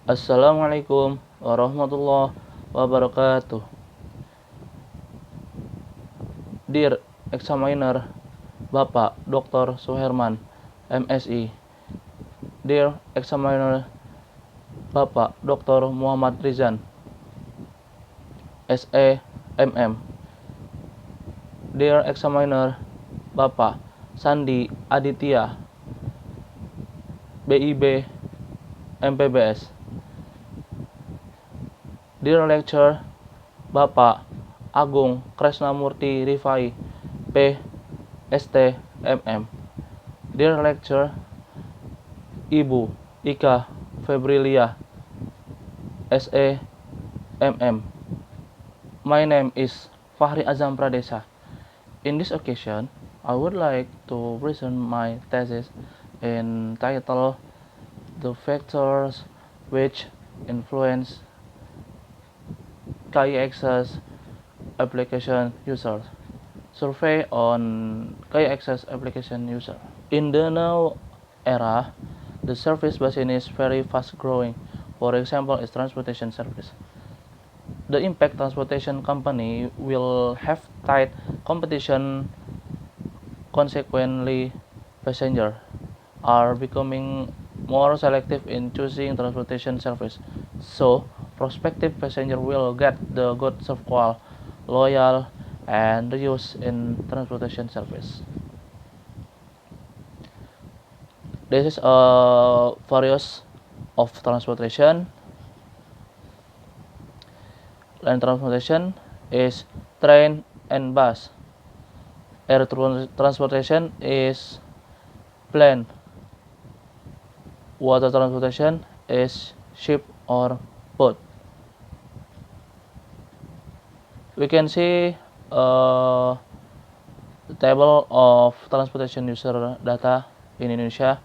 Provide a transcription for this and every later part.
Assalamualaikum warahmatullahi wabarakatuh. Dear Examiner, Bapak Dr. Suherman, MSI. Dear Examiner, Bapak Dr. Muhammad Rizan, SEMM. Dear Examiner, Bapak Sandi Aditya, BIB, MPBS. Dear Lecturer, Bapak Agung Kresnamurti Rifai, PSTMM. Dear Lecturer, Ibu Ika Febrilia, SEMM. My name is Fahri Azam Pradesa. In this occasion, I would like to present my thesis entitled The Factors Which Influence KI-Access Application Users. Survey on KI-Access Application User. In the now era, the service basin is very fast growing. For example, is transportation service. The impact transportation company will have tight competition. Consequently, passengers are becoming more selective in choosing transportation service. So, prospective passengers will get the good service, loyal, and reuse in transportation service. This is a various of transportation. Land transportation is train and bus. Air transportation is plane. Water transportation is ship or boat. We can see the table of transportation user data in Indonesia.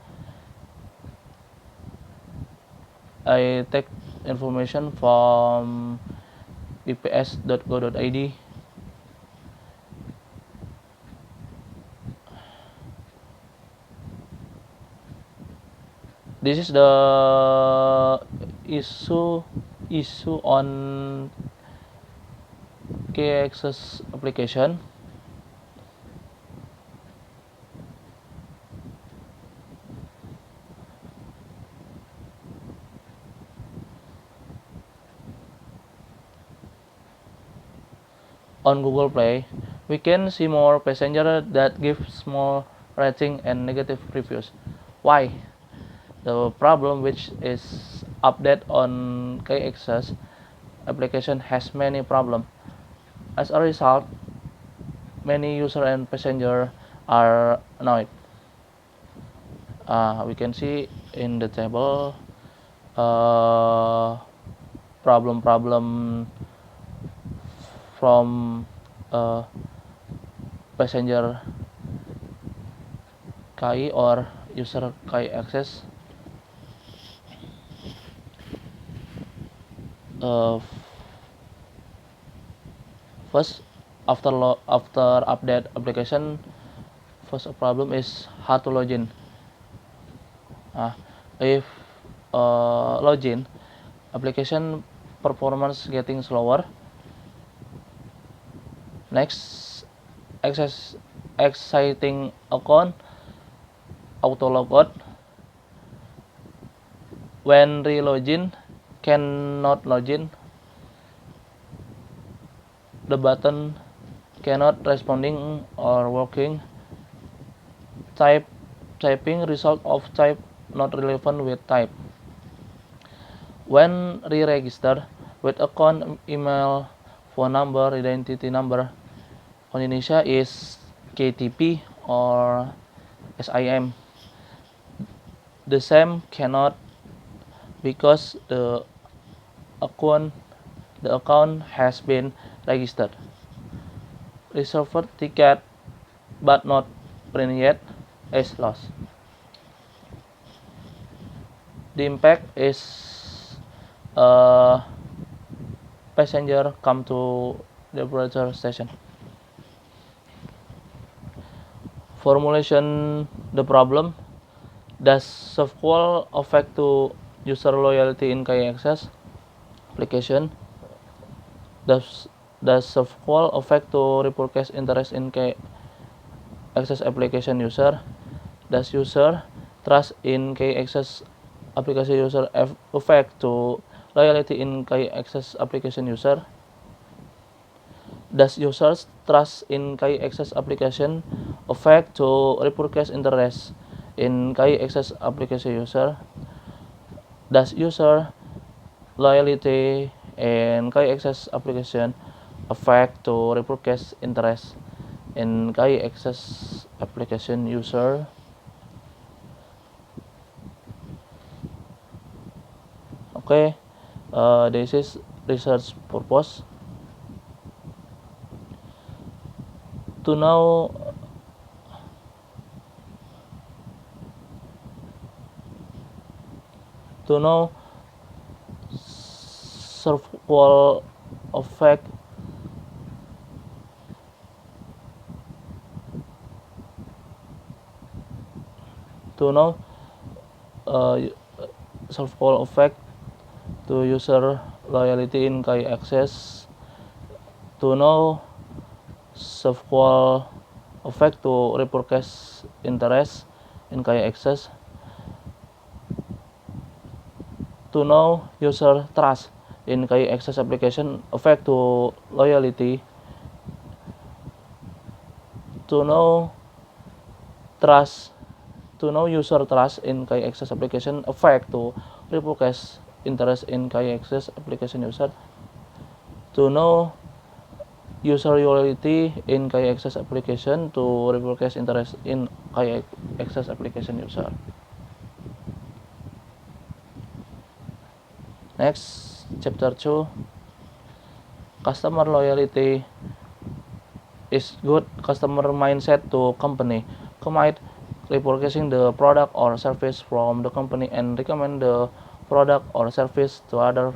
I take information from bps.go.id. This is the issue on KI-Access application. On Google Play, we can see more passengers that give small rating and negative reviews. Why? The problem which is update on KI-Access application has many problems. As a result, many user and passenger are annoyed. We can see in the table problem from passenger KI or user KI-Access. First, after update application, first problem is how to login. If login, application performance getting slower. Next, exciting account, auto logout. When re-login, cannot login. The button cannot responding or working. Typing result of type not relevant with type. When re-register with account, email, phone number, identity number, on Indonesia is KTP or SIM. The same cannot because the account has been registered. Reserved ticket but not print yet is lost. The impact is passenger come to the operator station. Formulation the problem. Does SoftQual affect to user loyalty in KAccess application? Does SoftQual affect to repurchase interest in KAccess application user? Does user trust in KAccess application user affect to loyalty in KAccess application user? Does users trust in KAccess application affect to repurchase interest in KAccess application user? Does user loyalty in KAccess application affect to repurchase interest in KAccess application user? Okay, this is research purpose. To know SoftQual affect to know SoftQual affect to user loyalty in KAccess. To know SoftQual affect to repurchase interest in KAccess. To know user trust in KAccess application affect to loyalty. To know user trust in KAccess application affect to repurchase interest in KAccess application user. To know user loyalty in KAccess application to repurchase interest in KAccess application user. Next, chapter 2, customer loyalty is good customer mindset to company. Commit repurchasing the product or service from the company and recommend the product or service to other.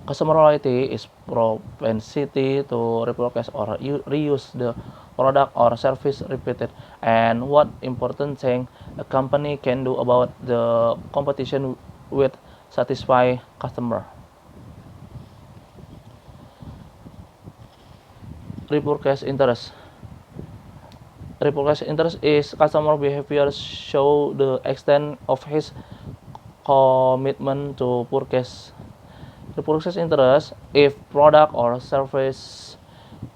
Customer loyalty is propensity to repurchase or reuse the product or service repeated, and what important thing a company can do about the competition with satisfy customer. Repurchase interest. Repurchase interest is customer behavior show the extent of his commitment to purchase. Repurchase interest if product or service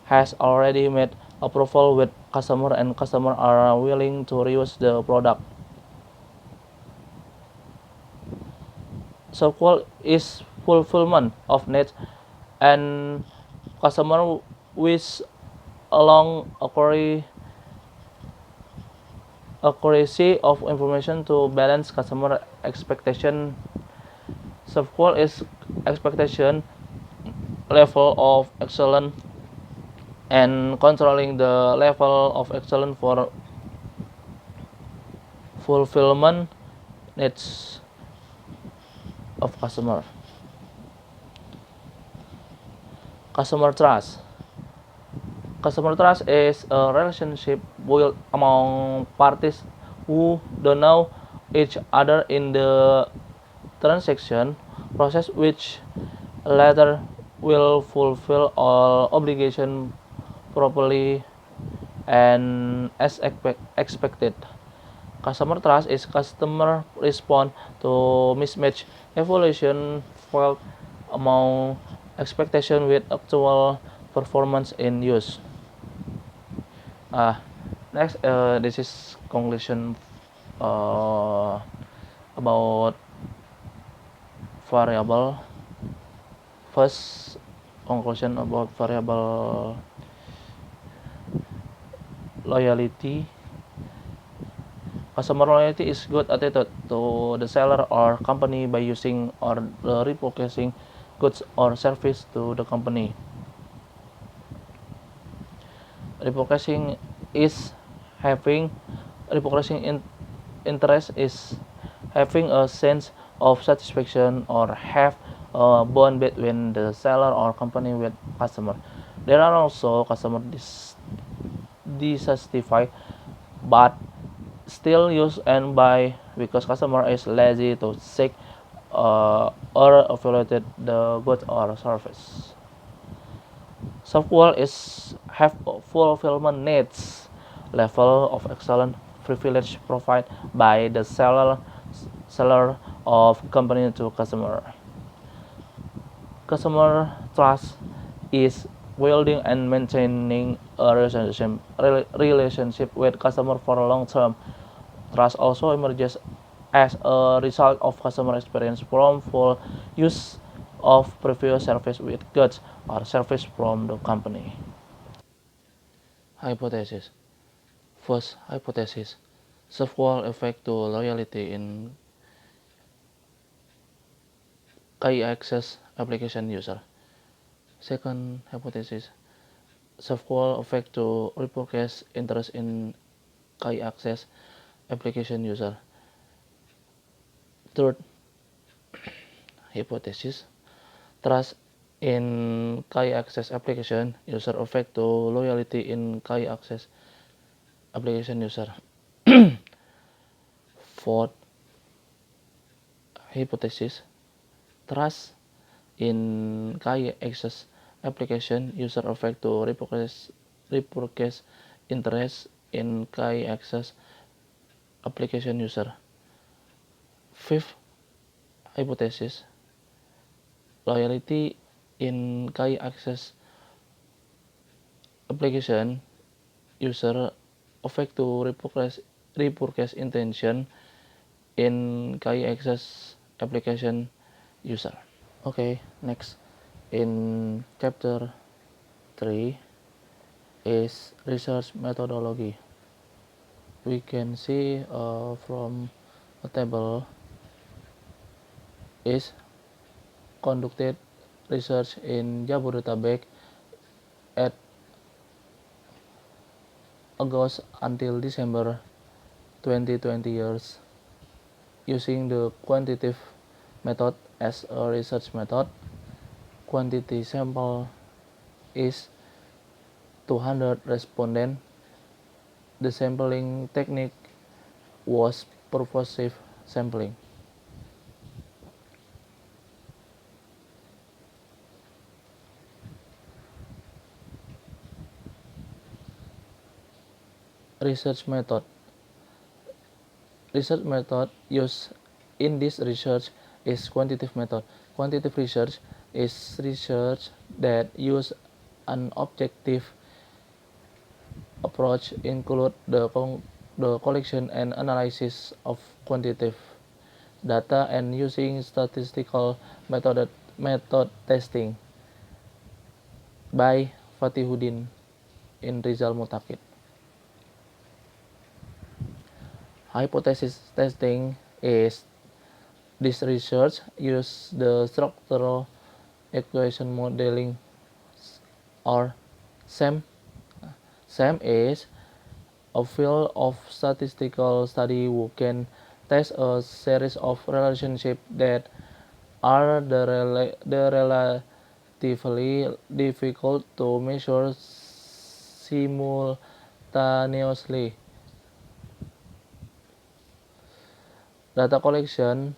has already made approval with customer and customer are willing to reuse the product. SoftQual is fulfillment of needs and customer wish along accuracy of information to balance customer expectation. SoftQual is expectation level of excellence and controlling the level of excellence for fulfillment needs of customer. Customer trust. Customer trust is a relationship built among parties who don't know each other in the transaction process, which latter will fulfill all obligations properly and as expected. Customer trust is customer response to mismatch evaluation failed among expectation with actual performance in use. Next, this is conclusion about variable. First, conclusion about variable loyalty. Customer loyalty is good attitude to the seller or company by using or repurchasing goods or service to the company. Repurchasing interest is having a sense of satisfaction or have a bond between the seller or company with customer. There are also customer dissatisfied but still use and buy because customer is lazy to seek or evaluate the goods or service. Software is have fulfillment needs level of excellent privilege provided by the seller of company to customer. Customer trust is building and maintaining a relationship with customer for a long term. Trust also emerges as a result of customer experience from full use of previous service with goods or service from the company. Hypothesis. First hypothesis. Software effect to loyalty in KI access application user. Second hypothesis. Software effect to repurchase interest in KI access application user. Third hypothesis. Trust in KI access application user effect to loyalty in KI access application user. Fourth hypothesis. Trust in KI access application user effect to repurchase interest in KI access application user. Fifth hypothesis. Loyalty in KI access application user effect to repurchase intention in KI access application user. Okay, next in chapter 3 is research methodology. We can see from a table is conducted research in Jabodetabek at August until December 2020 years using the quantitative method as a research method. Quantity sample is 200 respondents. The sampling technique was purposive sampling. Research method. Research method used in this research is quantitative method. Quantitative research is research that use an objective approach include the collection and analysis of quantitative data and using statistical method testing by Fatihuddin in Rizal Mutakid. Hypothesis testing is this research use the structural equation modeling or SEM. SEM is a field of statistical study who can test a series of relationships that are relatively difficult to measure simultaneously. Data collection.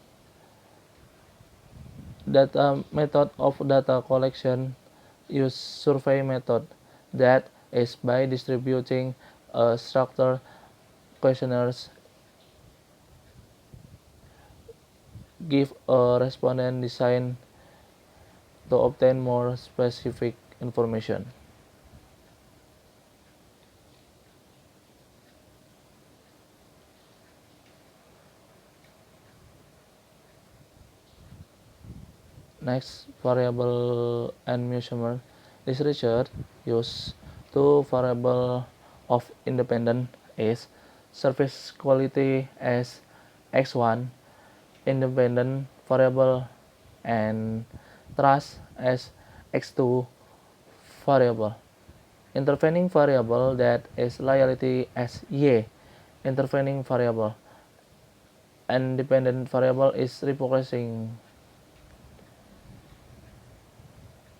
Method of data collection use survey method that is by distributing a structured questionnaires give a respondent design to obtain more specific information. Next, variable and measurement. This research use two variables of independent is service quality as x1 independent variable and trust as x2 variable. Intervening variable that is loyalty as y intervening variable. And dependent variable is repurposing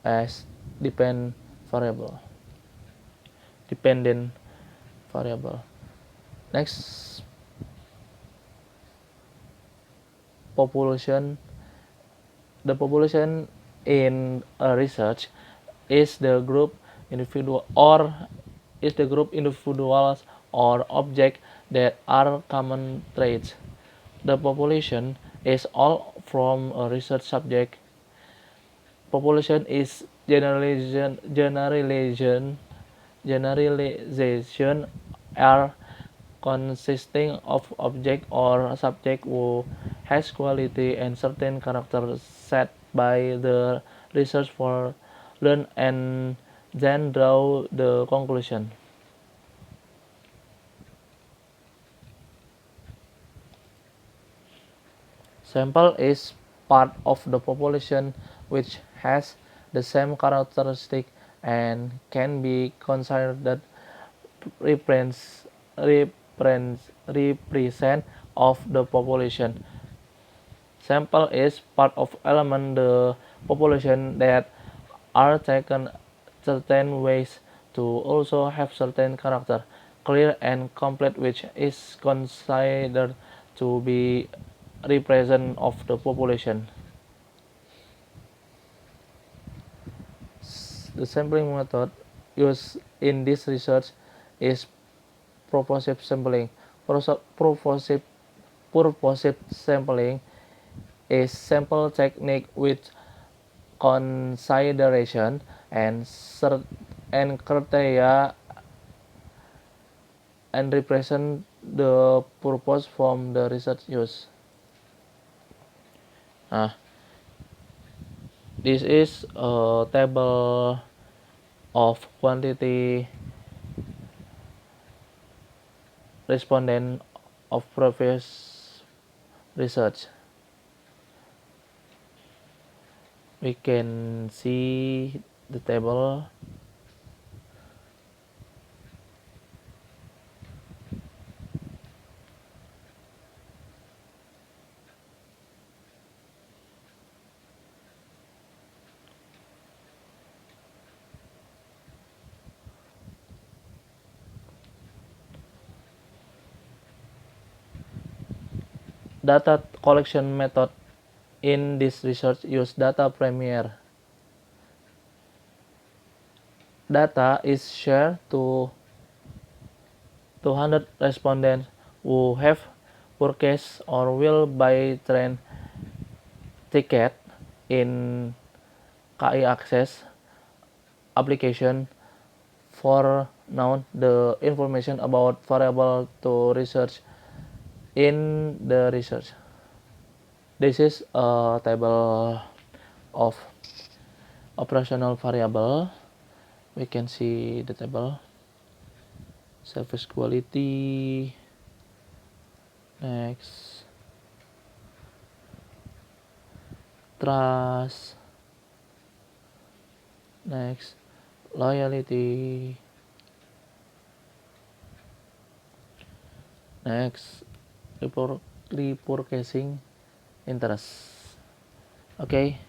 as dependent variable. Next, population. The population in a research is the group individual or is the group individuals or objects that are common traits. The population is all from a research subject. Population is generalization are consisting of object or subject who has quality and certain characters set by the research for learn and then draw the conclusion. Sample is part of the population which has the same characteristic and can be considered represent of the population. Sample is part of element the population that are taken certain ways to also have certain character, clear and complete, which is considered to be represent of the population. The sampling method used in this research is purposive sampling. Purposive sampling is sample technique with consideration and criteria and represent the purpose from the research use. This is a table of quantity respondent of previous research. We can see the table. Data collection method in this research use data premiere. Data is shared to 200 respondents who have purchased or will buy train ticket in KAI Access application. For now, the information about variable to research in the research. This is a table of operational variable. We can see the table. Service quality. Next. Trust. Next. Loyalty. Next. Repurchasing interest. Okay.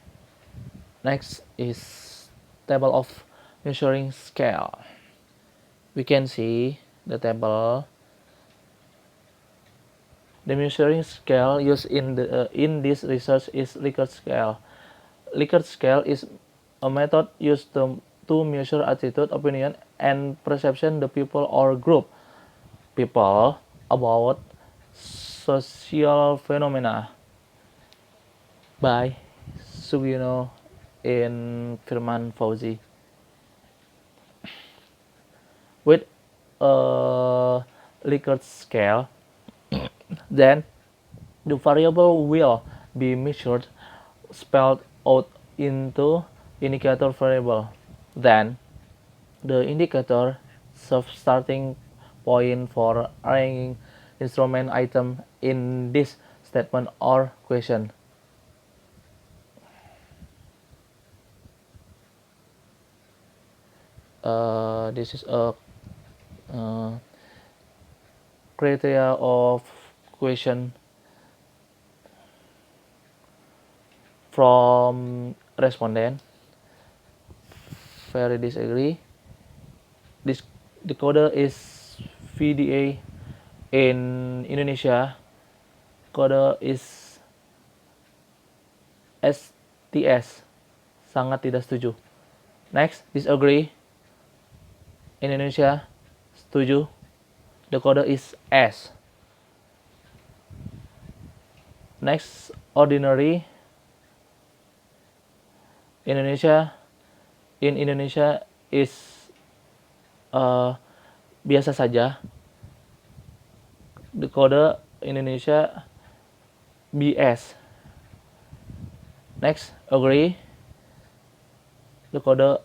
Next is table of measuring scale. We can see the table. The measuring scale used in this research is Likert scale. Likert scale is a method used to measure attitude, opinion, and perception the people or group people about social phenomena by Sugino and Firman Fauzi. With a Likert scale, then the variable will be measured, spelled out into indicator variable. Then the indicator serves starting point for arranging instrument item in this statement or question. This is a criteria of question from respondent. Very disagree. This decoder is VDA in Indonesia. Coder is STS, sangat tidak setuju. Next, disagree. Indonesia, setuju. The code is S. Next, ordinary. Indonesia, in Indonesia is biasa saja. The code Indonesia BS. Next, agree. The code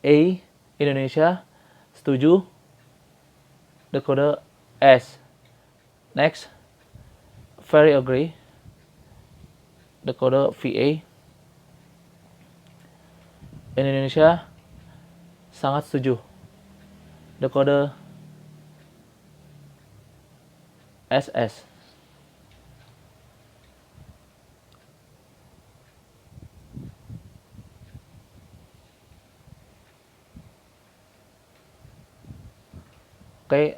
A, Indonesia, setuju. The code S. Next, very agree. The code VA. Indonesia, sangat setuju. The code SS. Okay,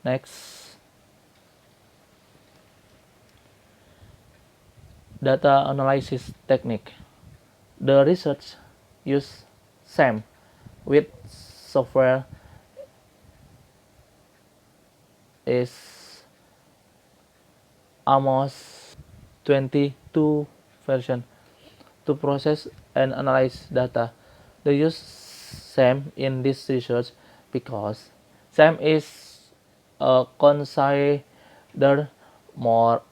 next, data analysis technique. The research use SAM with software is almost 22 version to process and analyze data. They use SAM in this research because SAM is considered more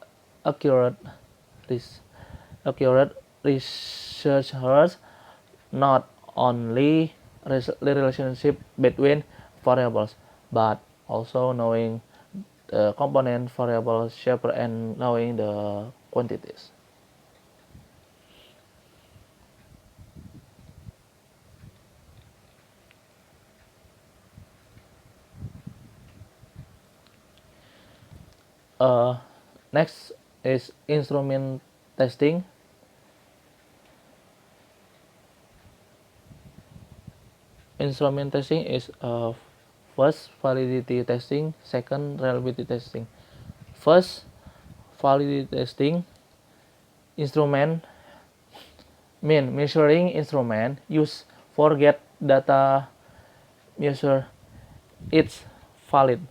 accurate researchers not only relationship between variables but also knowing the component variable shape and knowing the quantities. Next is instrument testing. Instrument testing is first validity testing, second reliability testing. First validity testing, instrument measuring instrument use for get data measure it's valid.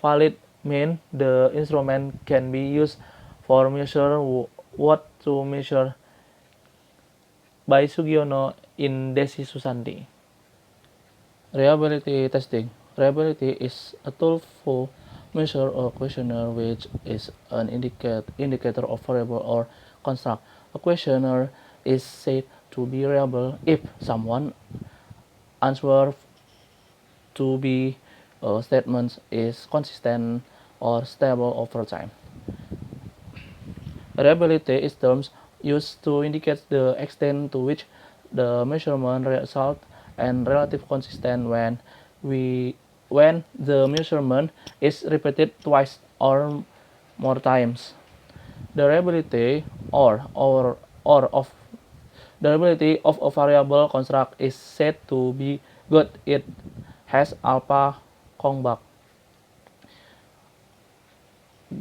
Valid mean the instrument can be used for measure what to measure. By Sugiono in Desi Susanti. Reliability testing. Reliability is a tool for measure a questionnaire which is an indicator of variable or construct. A questionnaire is said to be reliable if someone answer to be statements is consistent or stable over time. Reliability is terms used to indicate the extent to which the measurement result and relative consistent when the measurement is repeated twice or more times. The reliability of the reliability of a variable construct is said to be good. It has alpha Kronbach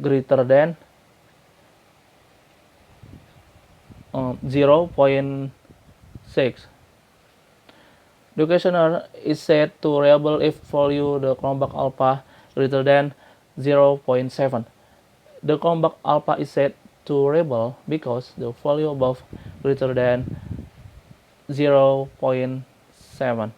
greater than 0.6. The questionnaire is said to reliable if value the Kronbach alpha greater than 0.7. The Kronbach alpha is said to reliable because the value above greater than 0.7.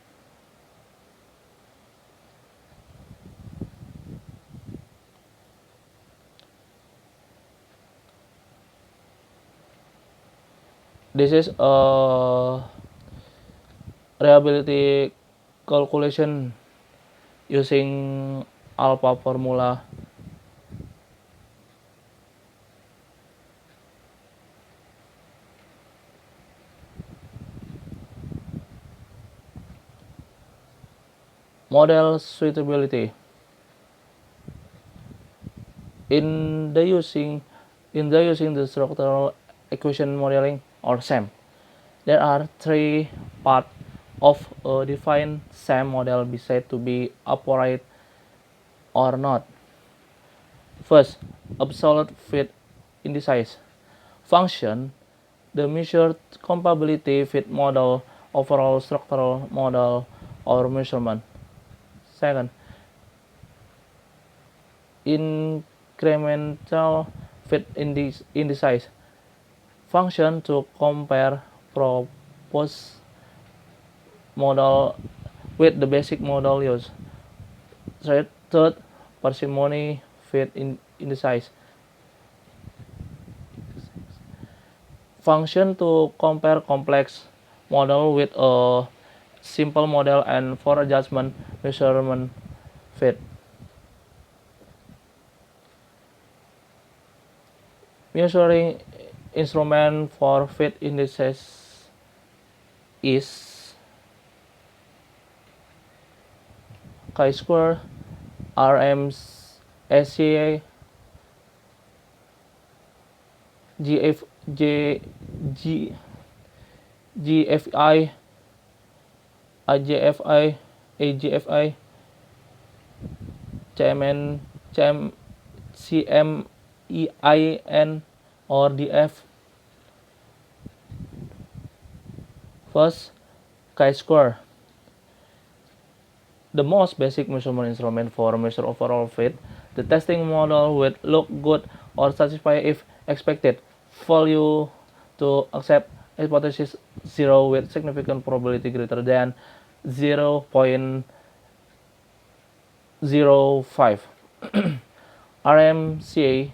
This is a reliability calculation using alpha formula. Model suitability. In the using the structural equation modeling or SAM, there are three parts of a defined SAM model be said to be appropriate or not. First, absolute fit indices. Function, the measured compatibility fit model, overall structural model, or measurement. Second, incremental fit indices. Function to compare proposed model with the basic model used. Third, parsimony fit indices. Function to compare complex model with a simple model and for adjustment measurement fit. Measuring instrument for fit indices is chi-square, RMSA, GF, G, G, GFI, IJFI, AGFI, CMN, CMEIN, or DF. First, chi-square. The most basic measurement instrument for measure overall fit. The testing model will look good or satisfy if expected value to accept hypothesis 0 with significant probability greater than 0.05. RMCA,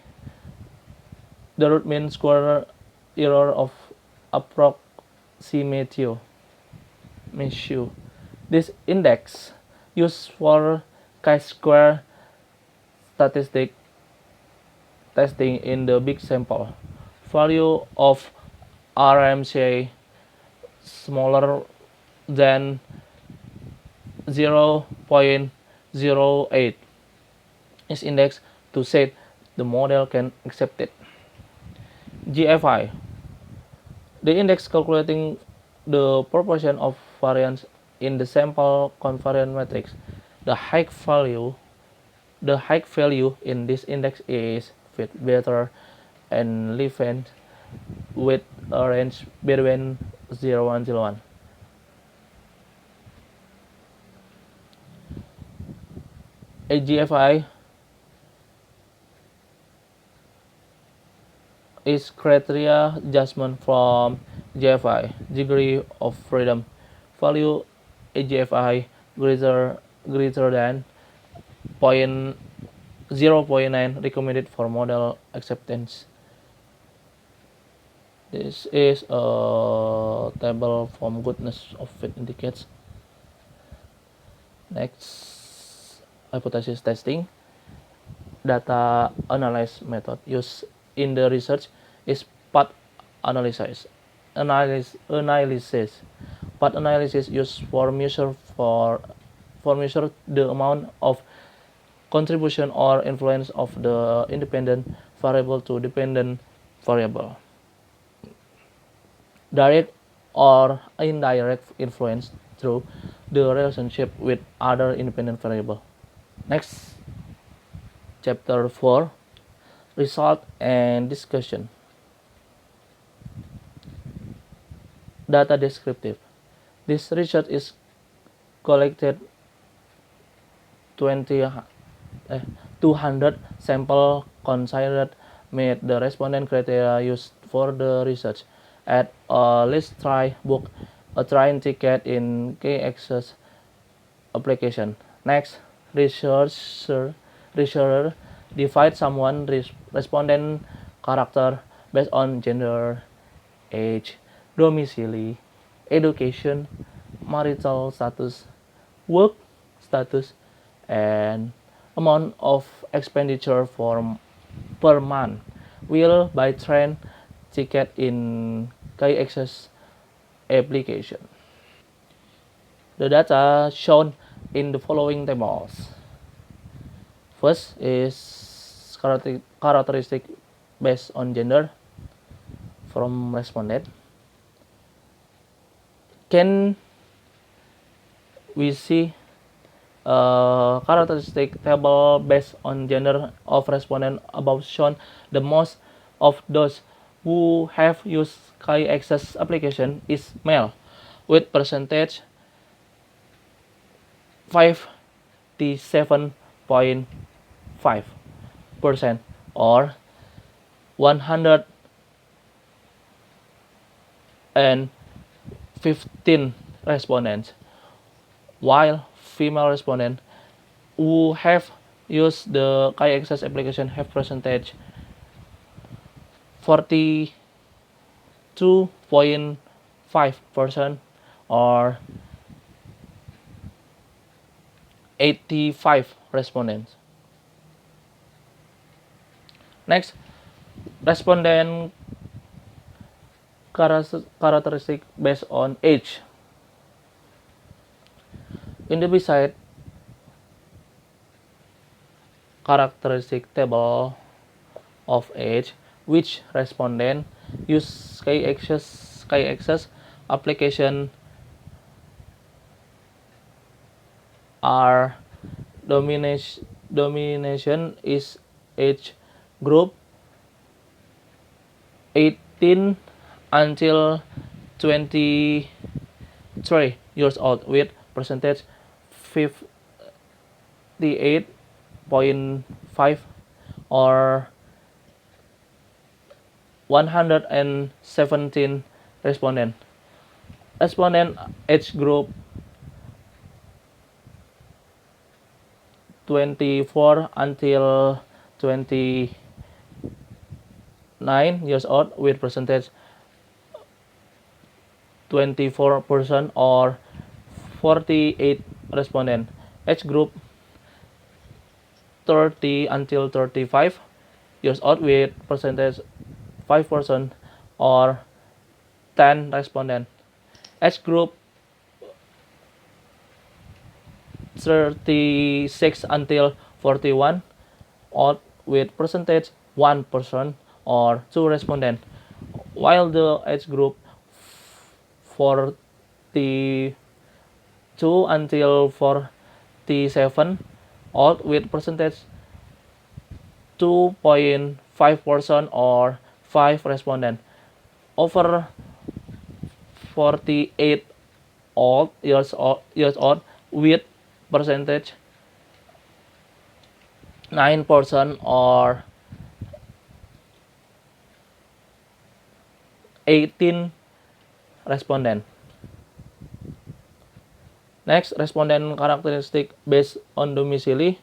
the root mean square error of approximatio. This index used for chi-square statistic testing in the big sample. Value of RMCA smaller than 0.08 is indexed to say the model can accept it. GFI, the index calculating the proportion of variance in the sample covariance matrix. The high value in this index is fit better and Levent with a range between 0 and 0.1. AGFI is criteria adjustment from GFI, degree of freedom. Value AGFI greater than 0.9 recommended for model acceptance. This is a table from goodness of fit indicates. Next, hypothesis testing. Data analysis method used in the research is path analysis. Path analysis used for measure the amount of contribution or influence of the independent variable to dependent variable. Direct or indirect influence through the relationship with other independent variable. Next, chapter 4, result and discussion. Data descriptive. This research is collected 200 sample considered made the respondent criteria used for the research at a least try book a train ticket in K-Access application. Next, researcher divide someone respondent character based on gender, age, domicile, education, marital status, work status, and amount of expenditure per month will buy train ticket in K-Access application. The data shown in the following tables. First is characteristic based on gender from respondent. Can we see characteristic table based on gender of respondents above shown. The most of those who have used KaiAccess application is male, with percentage 57.5% or 115 respondents, while female respondents who have used the KaiAccess application have percentage 42.5% or 85 respondents. Next, respondent characteristic based on age. In the beside characteristic table of age, which respondent use KaiAccess application are domination is age group 18 until 23 years old with percentage 58.5 or 117 respondent. Respondent age group 24 until 29 years old with percentage 24% or 48 respondent. Age group 30 until 35 years old with percentage 5% or 10 respondent. Age group 36 until 41 odd with percentage 1% or 2 respondent, while the age group 42 until 47 odd with percentage 2.5% or 5 respondent. Over 48 years old with percentage 9% or 18 respondent. Next, respondent characteristic based on domicile.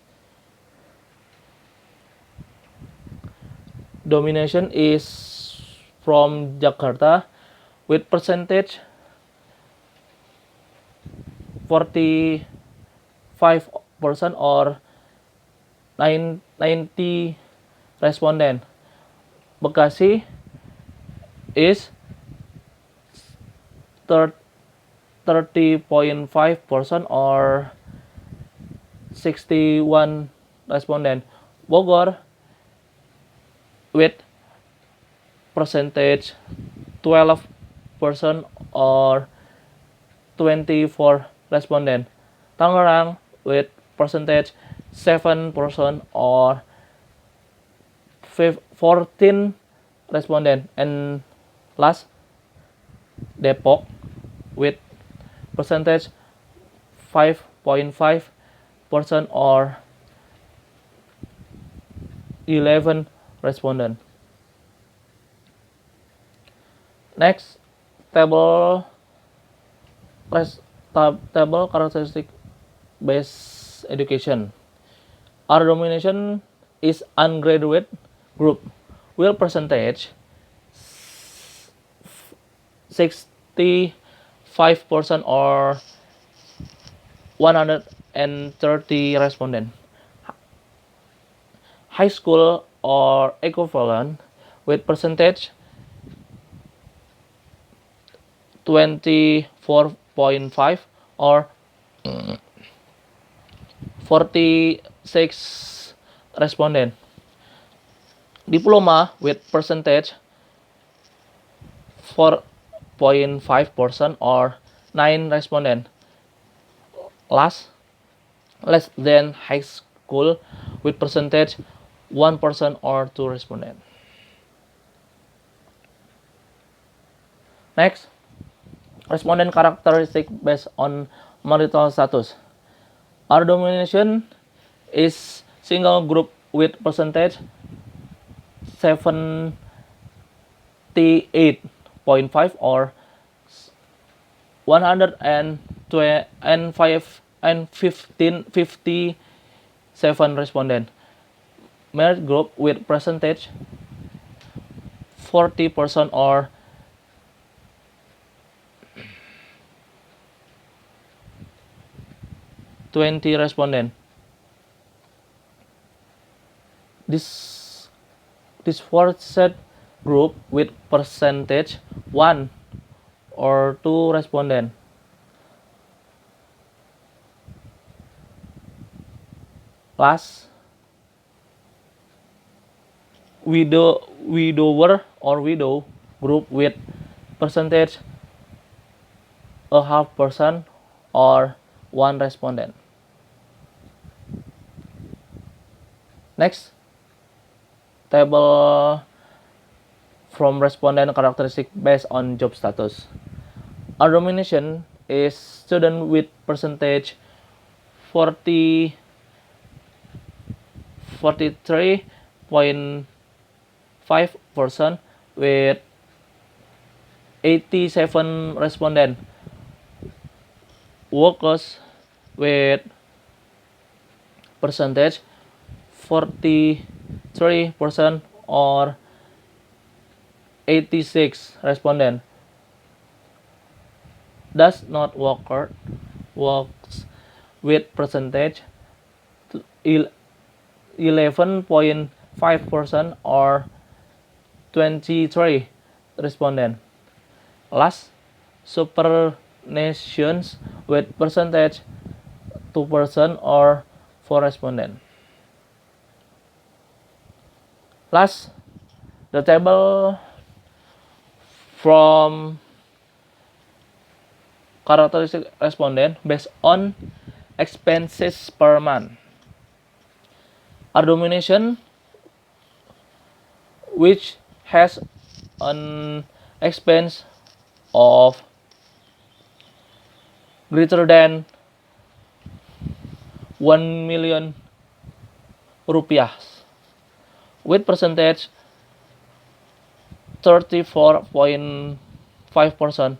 Domination is from Jakarta with percentage 45% or 90 respondent. Bekasi is 30.5% or 61 respondent. Bogor with percentage 12% or 24 respondent. Tangerang with percentage 7% or 14 respondent. And last, Depok with percentage 5.5% or 11 respondent. Next, table characteristic based education. Our domination is ungraduate group, will percentage 65% or 130 respondent. High school or equivalent with percentage 24.5 or 46 respondent. Diploma with percentage 4.5% or 9 respondent. Last, less than high school with percentage 1% or 2 respondents. Next, respondent characteristic based on marital status. Our domination is single group with percentage 78.5 or 157 respondent. Married group with percentage 40% or 20 respondent. This forced group with percentage 1 or 2 respondent. Last, widower or widow group with percentage a half percent or 1 respondent. Next, table from respondent characteristic based on job status. Our domination is student with percentage 43.5% with 87 respondent. Workers with percentage 43% or 86 respondent. Does not worker works with percentage 11.5% or 23 respondent. Last, supernations with percentage 2% or 4 respondent. Last, the table from characteristic respondent based on expenses per month. Our domination, which has an expense of greater than 1 million rupiah with percentage 34.5%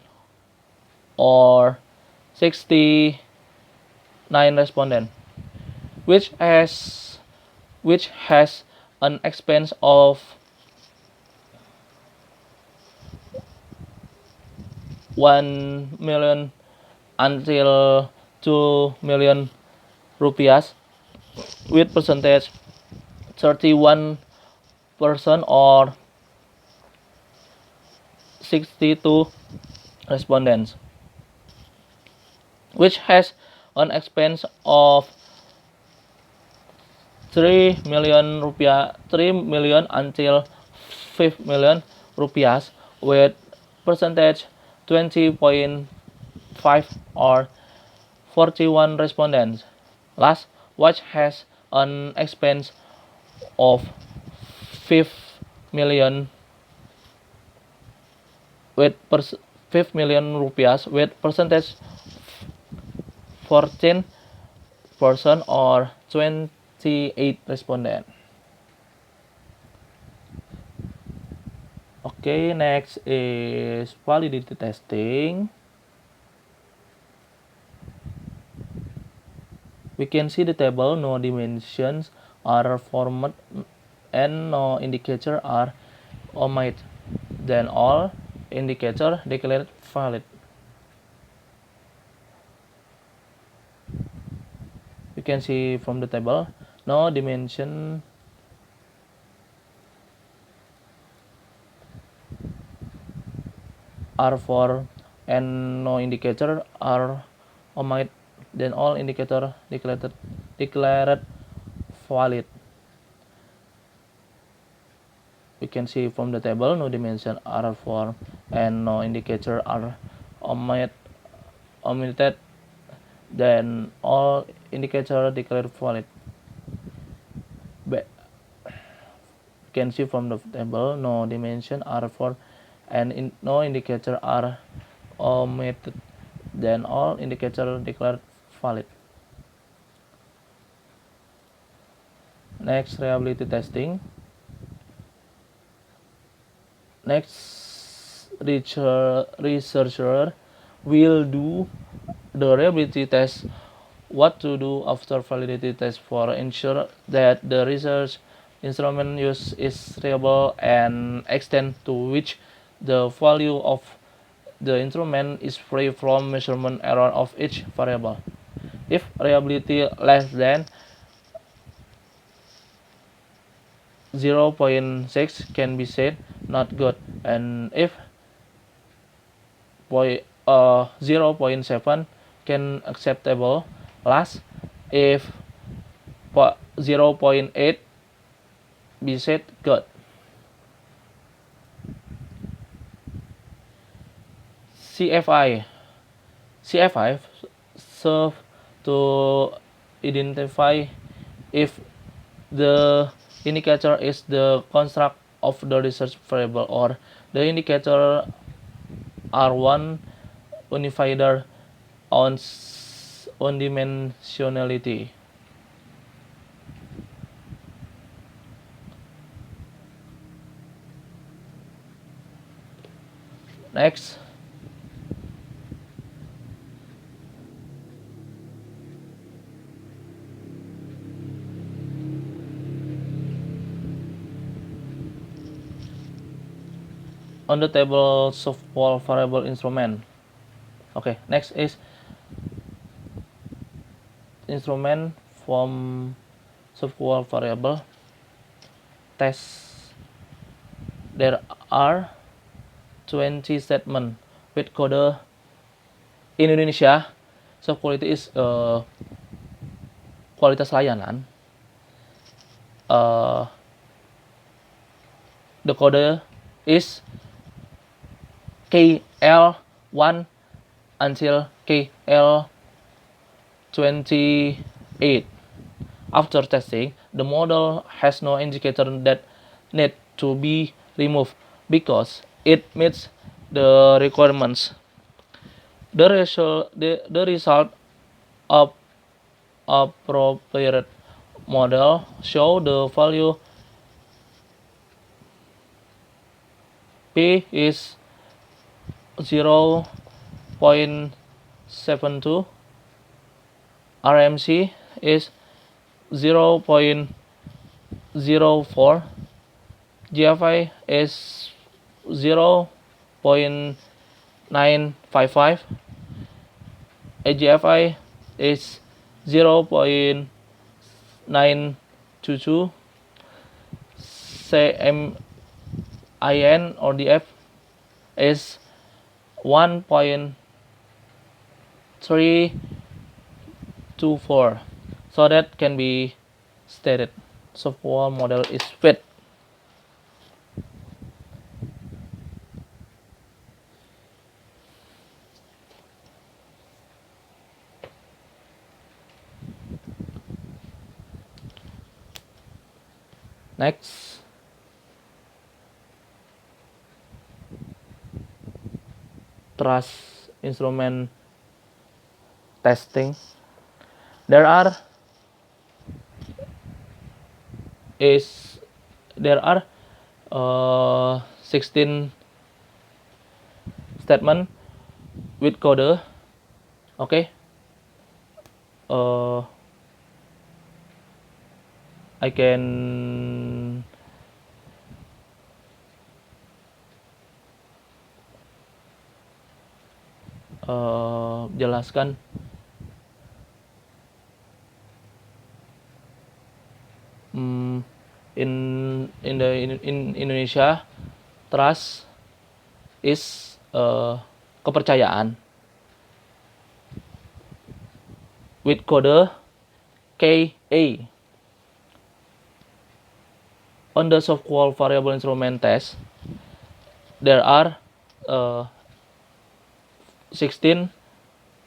or 69 respondent, which has an expense of 1 million until 2 million rupiah with percentage 31% or 62 respondents, which has an expense of 3 million until 5 million rupiah with percentage 20.5 or 41 respondents. Last, which has an expense of 5 million with 5 million rupiah with percentage 14% or 28 respondent. Okay, next is validity testing. We can see the table, no dimensions are formed and no indicator are omitted. Then all indicator declared valid. You can see from the table, no dimension are for and no indicator are omitted. Then all indicator declared valid. We can see from the table, no dimension are formed and no indicator are omitted. then all indicators declared valid. You can see from the table no dimension are for and no indicator are omitted, then all indicators declared valid. Next, reliability testing. Next, researcher will do the reliability test. What to do after validity test for ensure that the research instrument used is reliable and extent to which the value of the instrument is free from measurement error of each variable. If reliability less than 0.6 can be said not good, and if 0.7 can acceptable. Last, if 0.8 be said good. CFI serve to identify if the indicator is the construct of the research variable or the indicator are one unified on dimensionality. Next, on the table software variable instrument. Okay, next is instrument from software variable test. There are 20 statements with code in Indonesia. So quality is kualitas layanan. The code is KL1 until KL28. After testing, the model has no indicator that need to be removed because it meets the requirements. The result of appropriate model show the value P is 0.72, RMC is 0.04, GFI is 0.955, AGFI is 0.922, CMIN or DF is 1.324. So that can be stated software model is fit. Next, trust instrument testing. There are 16 statement with code. Okay, I can jelaskan. In Indonesia, trust is kepercayaan with code KA. On the software variable instrument test, there are 16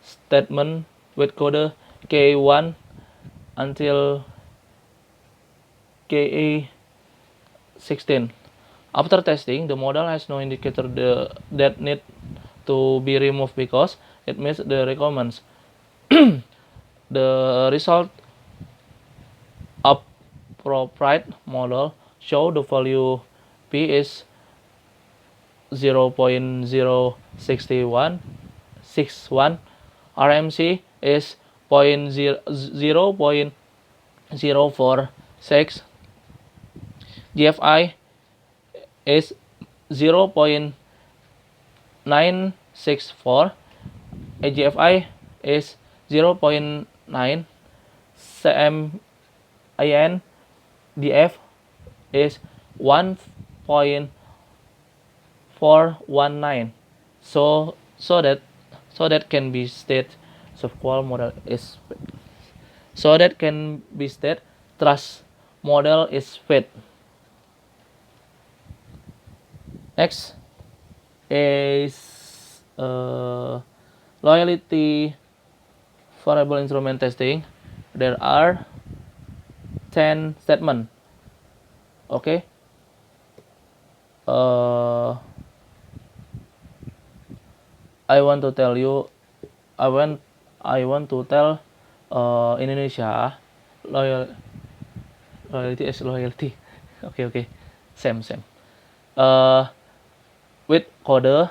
statement with code K1 until KA16. After testing, the model has no indicator that need to be removed because it meets the requirements. The result appropriate model show the value P is 0.061, RMC is 0.046, GFI is 0.964, AGFI is 0.9, CMIN DF is 1.419. So that can be stated subqual model is fit. So that can be stated trust model is fit. Next is loyalty variable instrument testing. There are 10 statements. Okay. I want to tell you, I want to tell Indonesia loyalty is loyalty. Okay, same. With code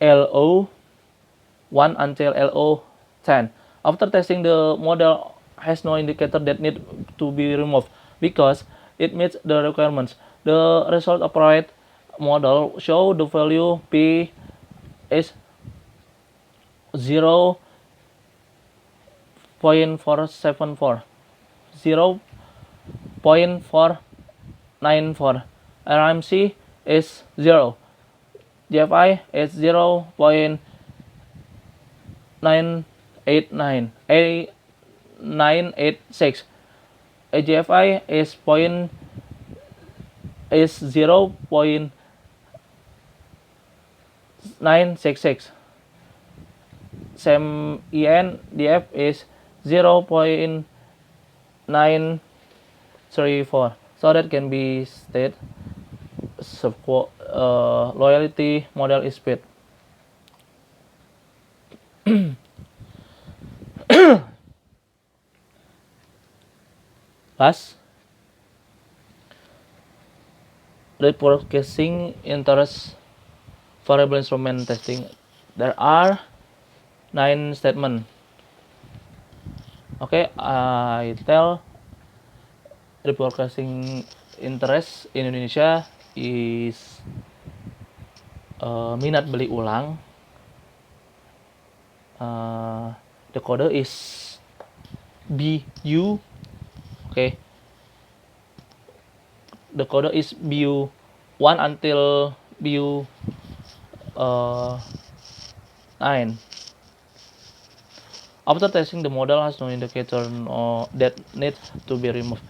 LO1 until LO10. After testing, the model has no indicator that need to be removed because it meets the requirements. The result appropriate model show the value P is 0.474, 0.494, RMC is 0, GFI is 0.989, 986, AGFI is 0.966, SEM-IN DF is 0.934. So that can be stated loyalty model is fit. Last, reproducing interest variable instrument testing. There are 9 statements. Okay, I tell reproducing interest in Indonesia is minat beli ulang. The code is BU. Okay, the code is BU1 until BU9. After testing, the model has no indicator that needs to be removed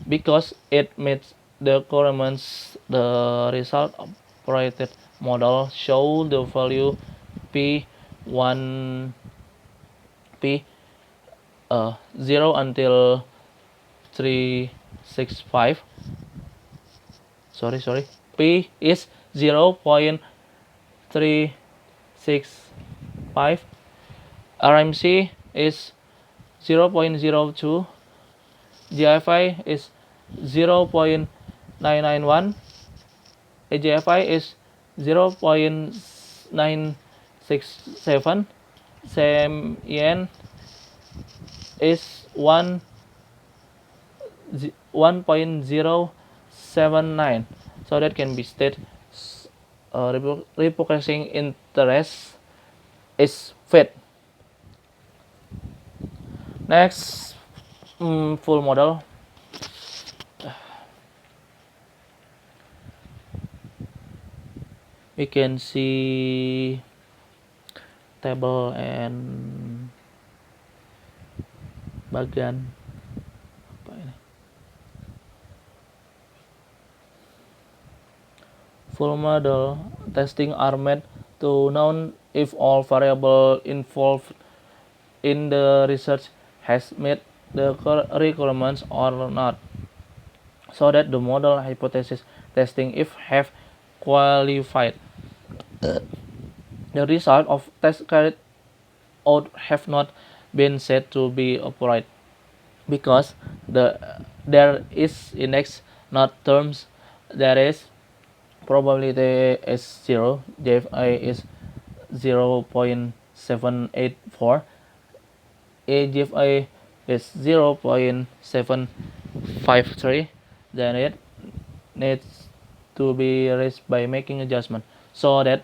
because it meets the requirements. The result operated model show the value P1 P 0 until 365. Sorry. P is 0.365. RMC is 0.02. GFI is 0.991. AGFI is 0.967. SEM-IN is 1.079. So that can be stated reproducing interest is fit. Next, full model. We can see table and bagian apa ini? Full model testing are made to known if all variables involved in the research has met the requirements or not, so that the model hypothesis testing if have qualified. The result of tests carried out have not been said to be upright because there is index not terms. There is probability is 0, JFI is 0.784, AGFI is 0.753, then it needs to be raised by making adjustment so that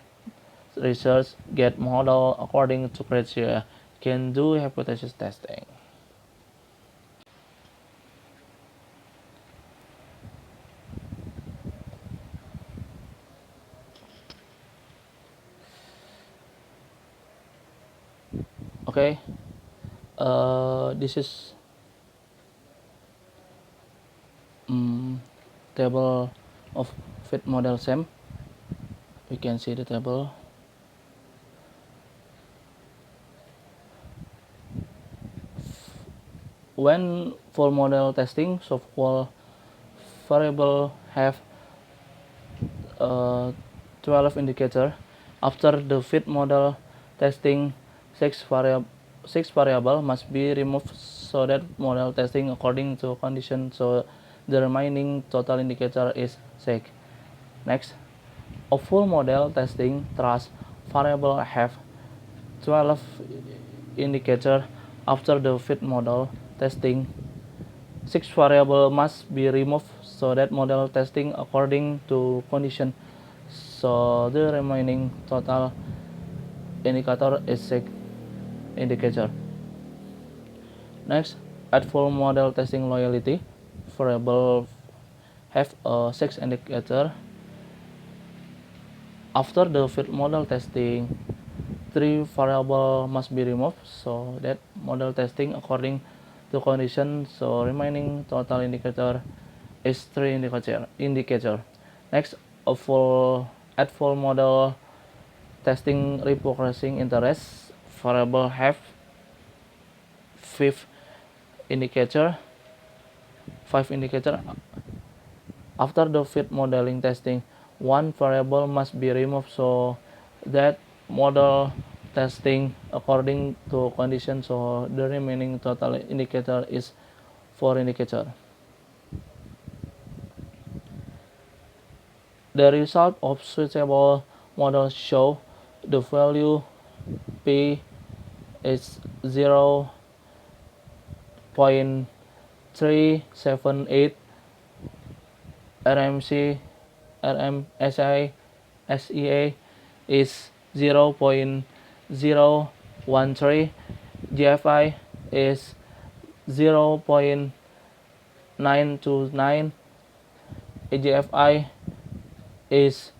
research get model according to criteria can do hypothesis testing. Okay, this is table of fit model SEM. We can see the table. When full model testing, soft-qual variable have 12 indicator. After the fit model testing, 6 variable must be removed so that model testing according to condition, so the remaining total indicator is 6. Next, a full model testing trust variable have 12 indicator. After the fit model testing, 6 variable must be removed so that model testing according to condition, so the remaining total indicator is 6 indicator. Next, at full model testing loyalty variable have a 6 indicator. After the fit model testing, 3 variable must be removed so that model testing according to condition, so remaining total indicator is 3 indicator. Next, at full model testing reproducing interest variable have 5 indicator. After the fit modeling testing, 1 variable must be removed so that model testing according to condition, so the remaining total indicator is 4 indicator. The result of suitable models show the value P is 0.378, RMC, RMSI, SEA is 0.013, GFI is 0.929, AGFI is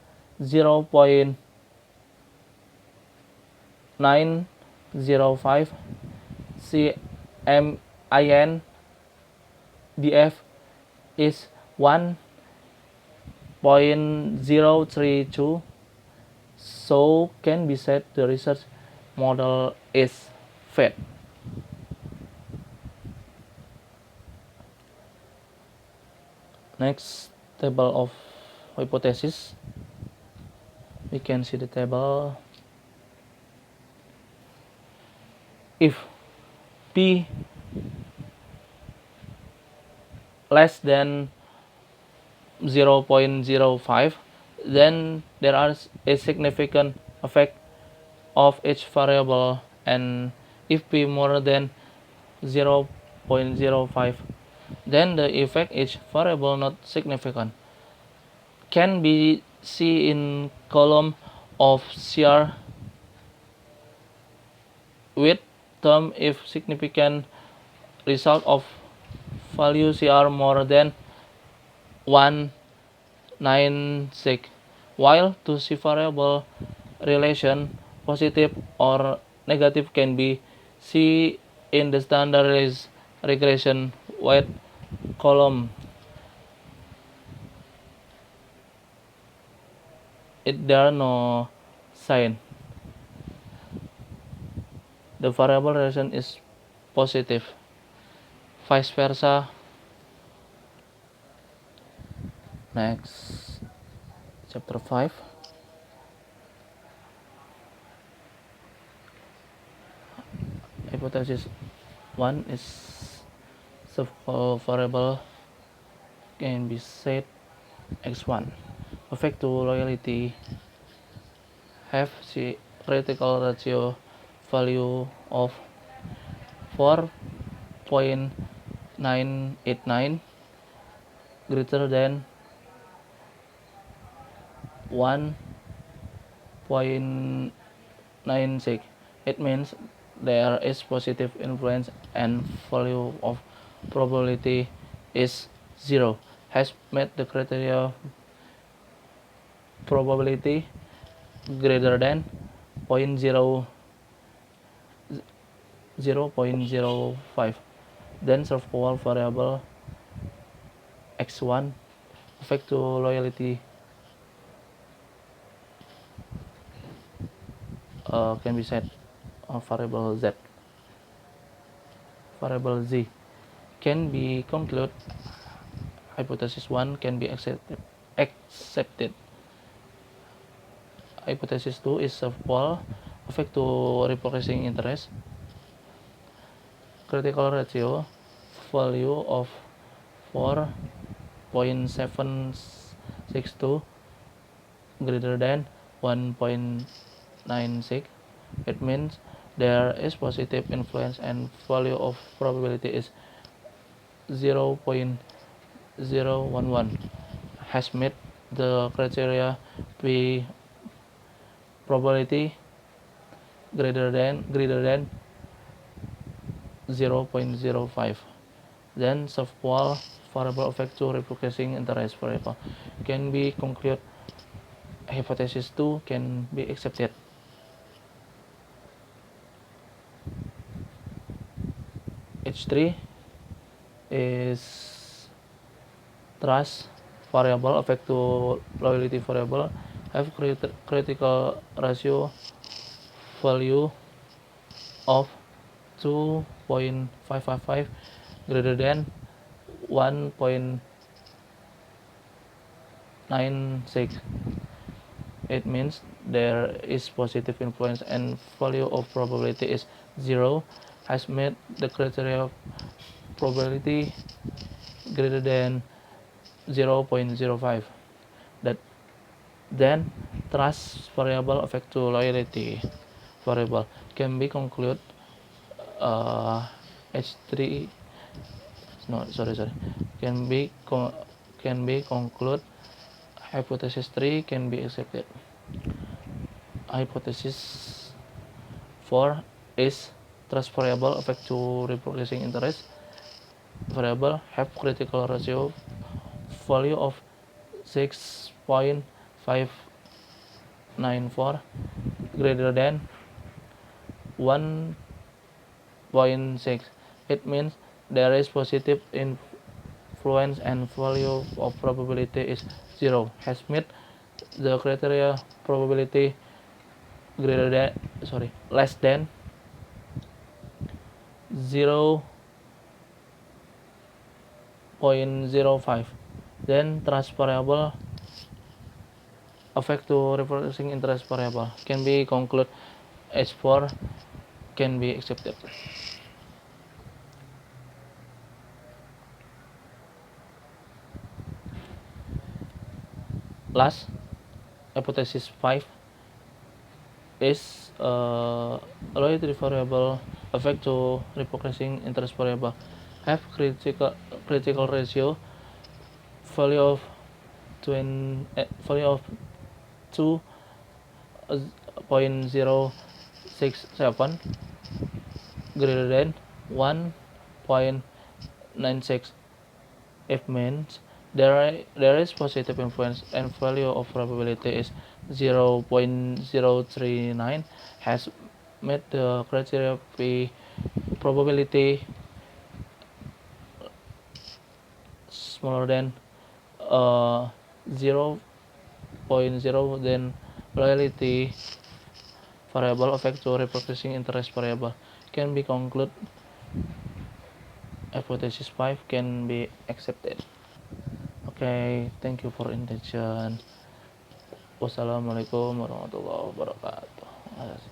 0.905, CMIN DF is 1.032, so can be said the research model is fit. Next, table of hypothesis. We can see the table. If P less than 0.05, then there is a significant effect of each variable, and if P more than 0.05, then the effect each variable not significant. Can be seen in column of CR with term if significant result of value CR more than 196, while to see variable relation positive or negative can be seen in the standardized regression weight column. There are no sign. the variable relation is positive. Vice versa. Next, chapter 5. Hypothesis 1 is the variable can be set x1. Effect to loyalty have the critical ratio value of 4.989 greater than 1.96. It means there is positive influence and value of probability is 0. Has met the criteria probability greater than 0.05. Then survival variable x1 effect to loyalty can be set variable z. Variable z can be concluded. Hypothesis 1 can be accepted. Hypothesis 2 is survival effect to reproducing interest. Critical ratio value of 4.762 greater than 1.96. It means there is positive influence and value of probability is 0.011. Has met the criteria P probability greater than 0.05. Then survival variable effect to reproducing interest variable can be concluded. Hypothesis 2 can be accepted. H3 is trust variable effect to loyalty variable have critical ratio value of 2.555 greater than 1.96. It means there is positive influence and value of probability is 0. Has met the criteria probability greater than 0.05. Then trust variable effect to loyalty variable can be concluded. H3 can be concluded. Hypothesis 3 can be accepted. Hypothesis 4 is trust variable effect to reproducing interest variable have critical ratio value of 6.594 greater than 1.6. It means there is positive influence and value of probability is 0. Has met the criteria probability less than 0.05. Then trust variable effect to reproducing interest variable can be concluded. H4 can be accepted. Last, hypothesis 5 is loyalty variable effect to reproducing interest variable have critical ratio value of 2.067 greater than 1.96. It means there is positive influence and value of probability is 0.039. Has met the criteria P probability smaller than 0.0, then loyalty variable affect to reproducing interest variable can be concluded. Hypothesis 5 can be accepted. Okay, thank you for attention. Wassalamualaikum warahmatullahi wabarakatuh.